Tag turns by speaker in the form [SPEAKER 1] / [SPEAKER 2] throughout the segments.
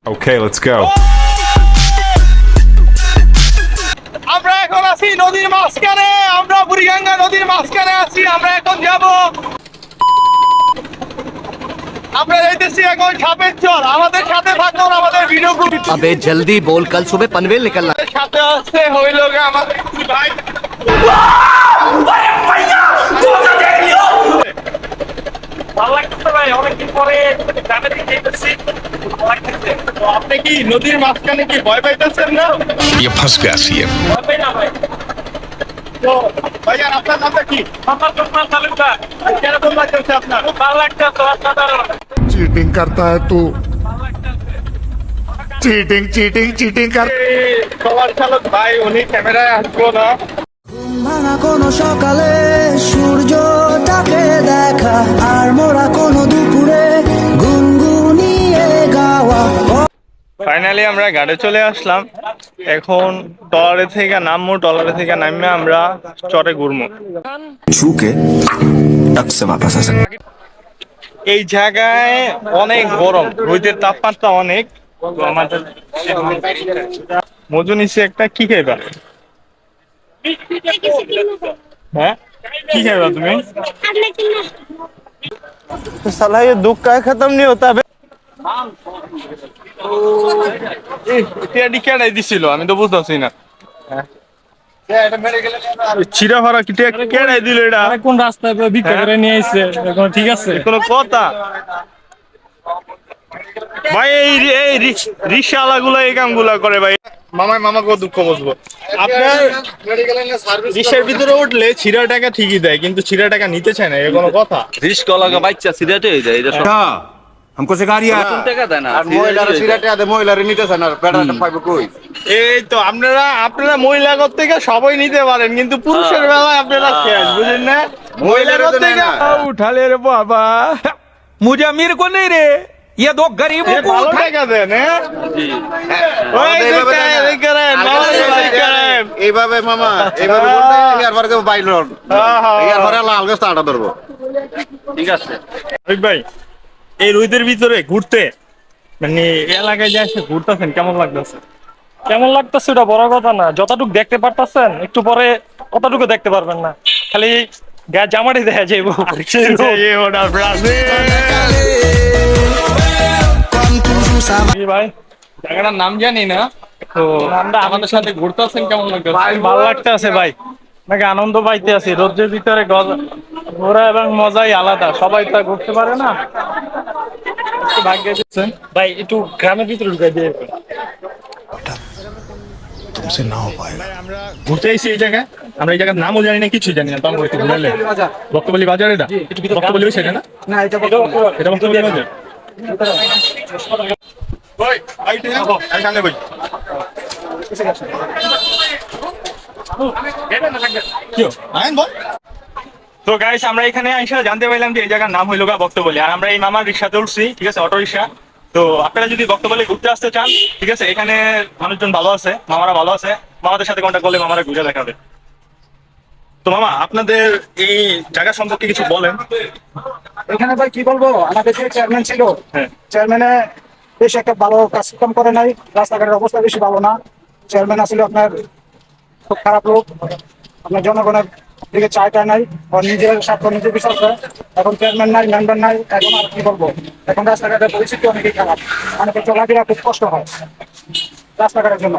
[SPEAKER 1] Okay, let's go.
[SPEAKER 2] আমরা এখন আছি নদীর মাঝখানে, আমরা বুড়িগঙ্গা নদীর মাঝখানে আছি। আমরা এখন যাব, আমরা যাইতেছি এখন সাপের চর। আমাদের সাথে থাকুন, আমাদের ভিডিও গুলো
[SPEAKER 3] अबे जल्दी बोल, कल सुबह पनवेल निकलना।
[SPEAKER 2] সাথে আছে হইল আমাদের দুই ভাই। ভালো লাগতেছে ভাই, অনেকদিন পরে গ্রামে দিকে যাইতেছি। ভালো লাগতেছে। তো আপনি কি নদীর মাঝখানে কি ভয় পাইতেছেন না?
[SPEAKER 4] ये फंस गया सीएम।
[SPEAKER 2] ভয় পাই না ভাই। তো ভাইয়া আপনার নামটা কি? আমার নাম তালুকদার। কেরকম লাগতেছে আপনার? ভালো লাগতেছে, অসাধারণ।
[SPEAKER 5] चीटिंग करता है तू चीटिंग चीटिंग चीटिंग कर
[SPEAKER 2] সবার চালক ভাই, উনি ক্যামেরায় আসবো না।
[SPEAKER 6] ভাঙা কোনো সকালে সূর্যটাকে দেখা, আর মোরা কোনো দুপুরে গুনগুনিয়ে গাওয়া।
[SPEAKER 2] ফাইনালি আমরা ঘাটে চলে আসলাম। এখন টলারে থেকে নামবো, টলারে থেকে নামে আমরা চরে ঘুরবো।
[SPEAKER 3] छू के टक से वापस आ सकते।
[SPEAKER 2] এই জায়গায় অনেক গরম, রোদের তাপমাত্রা অনেক। তো আমাদের মজু নিচে একটা কি খাইবা? হ্যাঁ, কি খাইবা তুমি? साला ये दुख का खत्म नहीं होता बे। এটা কেডাই দিছিল আমি তো বুঝতেছি না। চিরা ভরা কেডাই দিল এটা?
[SPEAKER 7] কোন রাস্তায় ভিক্ষা করে নিয়ে আইছে এখন? ঠিক আছে,
[SPEAKER 2] কোনো কথা ভাই? এই রিক্সাওয়ালা গুলো এই কাম গুলা করে ভাই। মামাকে দুঃখ বুঝবো। আপনার রিক্সার ভিতরে উঠলে ছিঁড়া টাকা ঠিকই দেয়, কিন্তু ছিঁড়া টাকা নিতে চায় না, এর কোনো কথা?
[SPEAKER 8] রিস্ক লাগা বাচ্চা সিগারেট হয়ে যায়, এটা সব
[SPEAKER 3] हमको सिखा रिया
[SPEAKER 8] কোন টাকা দেয় না।
[SPEAKER 2] এই তো আপনারা মহিলাগত থেকে সবাই নিতে পারেন, কিন্তু পুরুষের বেলায় আপনারা শেষ, বুঝলেন না? মহিলাগত থেকে
[SPEAKER 1] उठा ले रे बाबा, मुझे अमीर को नहीं रे, ये दो गरीबों को
[SPEAKER 2] ভালো
[SPEAKER 1] उठा।
[SPEAKER 2] টাকা দেন। হ্যাঁ, ওই করেন,
[SPEAKER 5] এইভাবে মামা এইভাবে বলতে ইয়ার পরে কেউ বাইল ইয়ার পরে লাল গাছ আটা ধরবো।
[SPEAKER 8] ঠিক আছে।
[SPEAKER 2] আরিফ ভাই, এই রোদের ভিতরে ঘুরতে, মানে এই এলাকায় যে এসে ঘুরতেছেন, কেমন লাগতেছে?
[SPEAKER 7] কেমন লাগতেছে ওটা বড় কথা না, যতটুকু দেখতে পারতেছেন একটু পরে অতটুকু দেখতে পারবেন না, খালি গায়ে জামাটি দেখা যাইব। কি ভাই,
[SPEAKER 2] জায়গাটার নাম জানি না, তো
[SPEAKER 7] নামটা
[SPEAKER 2] আমাদের সাথে ঘুরতেছেন, কেমন লাগতেছে?
[SPEAKER 7] ভালো লাগতে আছে ভাই, নাকি আনন্দ পাইতে আছি। রোদ্রের ভিতরে ঘোরা এবং মজাই আলাদা, সবাই তা ঘুরতে পারে না। আজকে ভাগ্যে দিচ্ছেন ভাই, একটু গ্রামের ভিতরে ঢুকাই দিয়ে।
[SPEAKER 2] আমরা ঘুরতে এসেছি এই জায়গায়, আমরা এই জায়গার নামও জানি না, কিছু জানি না। তো আমরা একটু ঘুরালে বক্তবলি বাজার, এটা বক্তবলি সেটা না, এটা বক্তবলি বাজার। ওই আইতে যাবো, আমি সামনে বই। তো গাইস, আমরা এখানে আইসা জানতে পারলাম যে এই জায়গার নাম হইলো বক্তবলি, আর আমরা এই মামার রিক্সাতে উঠছি, ঠিক আছে, অটো রিক্সা। তো আপনারা যদি বক্তবলি ঘুরতে আসতে চান, ঠিক আছে, এখানে মানুষজন ভালো আছে, মামারা ভালো আছে, মামাদের সাথে কন্ট্যাক্ট করলে মামারা ঘুরে দেখাবে। তো মামা, আপনাদের এই জায়গা সম্পর্কে কিছু বলেন।
[SPEAKER 9] এখানে ভাই কি বলবো, আমাদের যে চেয়ারম্যান ছিল,
[SPEAKER 2] হ্যাঁ,
[SPEAKER 9] চেয়ারম্যানে বেশ একটা ভালো কাজ কাম করে নাই, রাস্তাঘাটের অবস্থা বেশি ভালো না। চেয়ারম্যান আসলে আপনার খুব খারাপ লোক, আপনার জনগণের দিকে চাইটা নাই, আর নিজের স্বার্থ নিজে বিচার করে। এখন চেয়ারম্যান নাই, মেম্বার নাই, এখন আর কি বলবো, এখন রাস্তাঘাটের পরিস্থিতি অনেকই খারাপ, অনেকের চলাফেরা খুব কষ্ট হয় রাস্তাঘাটের জন্য।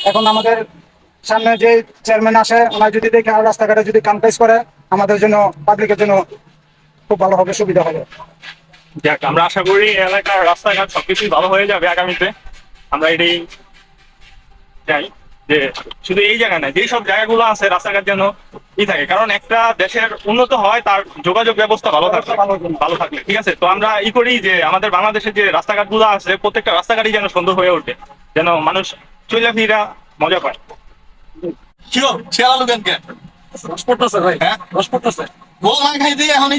[SPEAKER 9] এখন আমাদের সামনে যে চেয়ারম্যান আসে, ওনার যদি দেখে আর রাস্তাঘাটে যদি কাম কাজ করে, আমাদের জন্য, পাবলিকের জন্য খুব ভালো হবে, সুবিধা হবে।
[SPEAKER 2] যাক, আমরা আশা করি এলাকার রাস্তাঘাট সবকিছুই ভালো হয়ে যাবে আগামীতে। আমরা এটাই চাই যে শুধু এই জায়গা না, যেই সব জায়গাগুলো আছে রাস্তাঘাট যেন থাকে, কারণ একটা দেশের উন্নত হয় তার যোগাযোগ ব্যবস্থা ভালো থাকলে, ঠিক আছে। তো আমরা করি যে আমাদের বাংলাদেশের যে রাস্তাঘাট গুলো আছে, প্রত্যেকটা রাস্তাঘাটই যেন সুন্দর হয়ে ওঠে, যেন মানুষ চলাফেরা মজা পায়।
[SPEAKER 7] রস পড়তেছে ভাই,
[SPEAKER 2] হ্যাঁ,
[SPEAKER 7] রস পড়তেছে।
[SPEAKER 2] গোল না খাই দিয়ে এখন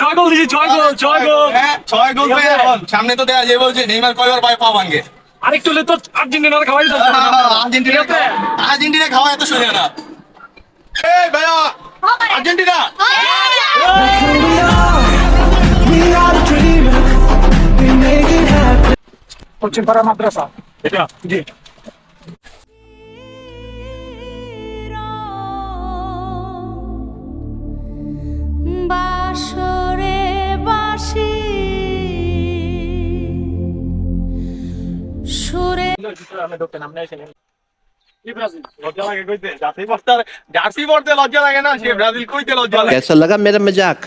[SPEAKER 7] জয় গোল দিছি, জয় গোল, জয় গোল।
[SPEAKER 2] ছয় গোল সামনে তো দেয়া যাবে যে নেইমার কয়বার পা ভাঙে।
[SPEAKER 7] আরেকটু হলে তো আর্জেন্টিনার খাওয়াই দিত।
[SPEAKER 2] আর্জেন্টিনা খাওয়া এত সোজা না। এই ভাইয়া, Argentina
[SPEAKER 6] We are dreaming, we
[SPEAKER 9] পশ্চিম পাড়া মাদ্রাসা।
[SPEAKER 2] এটা
[SPEAKER 9] জি।
[SPEAKER 4] বাসরে বাসি সুরে
[SPEAKER 2] লজ্জা লাগে কইতে জার্সি পড়তে লজ্জা লাগে না, সে ব্রাজিল কইতে লজ্জা লাগে।
[SPEAKER 3] कैसा लगा मेरा मजाक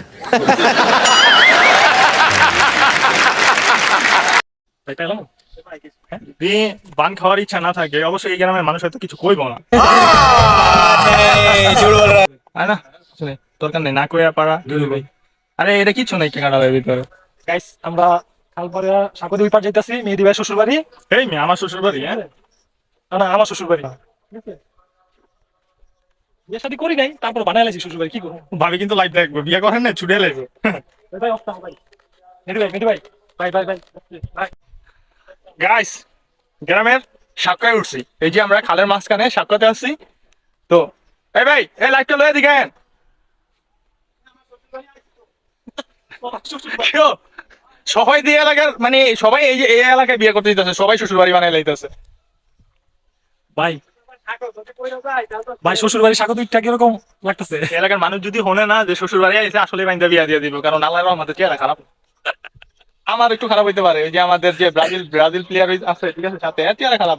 [SPEAKER 2] যদি বান খাওয়ার ইচ্ছা না থাকে অবশ্যই এই গ্রামের মানুষ হয়তো কিছু কইব না, তাই না? শুনে দরকার নেই না কইয়া পারা দুলু ভাই। আরে এটা কিছু নাই কানাডার ভিতরে।
[SPEAKER 9] গাইস আমরা খালপাড়া সাগরে ওই পার যাইতাছি, মেহেদি ভাই শ্বশুর বাড়ি।
[SPEAKER 2] এই মেয়ে আমার শ্বশুর বাড়ি, হ্যাঁ
[SPEAKER 9] না আমার শ্বশুর বাড়ি। বিয়ে শাদী করি নাই, তারপর বানাই লাইছি শ্বশুর বাড়ি, কি করবো?
[SPEAKER 2] ভাবি কিন্তু লাইভ দেখবো, বিয়ে করেন না ছুটে লাগবে।
[SPEAKER 9] ভাই অফ ভাই, মেহেদি ভাই bye bye bye bye.
[SPEAKER 2] Guys গ্রামের সাক্কায় উঠছি, এই যে আমরা খালের মাঝখানে সাক্কাতে আসছি। তো এই ভাই এই লাইটটা লয়ে দিকেন। সবাই দিয়ে এলাকার মানে সবাই এই যে এই এলাকায় বিয়ে করতে দিতেছে, সবাই শ্বশুর বাড়ি বানাই লাইতেছে।
[SPEAKER 9] ভাই ভাই শ্বশুর বাড়ি স্বাগত ইটটা কিরকম লাগতেছে?
[SPEAKER 2] এলাকার মানুষ যদি হনে না যে শ্বশুর বাড়ি আইছে আসলে বাইন্দা বিয়া দিয়ে দিব, কারণ আল্লাহর রহমতে চেহারা খারাপ। আমার একটু খারাপ হইতে পারে, ওই যে আমাদের যে ব্রাজিল প্লেয়ার আছে ঠিক আছে সাথে চেহারা খারাপ।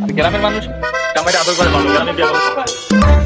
[SPEAKER 2] আর গ্রামের মানুষ আমাদের আদর করে ভালো, গ্রামে বিয়ে করে।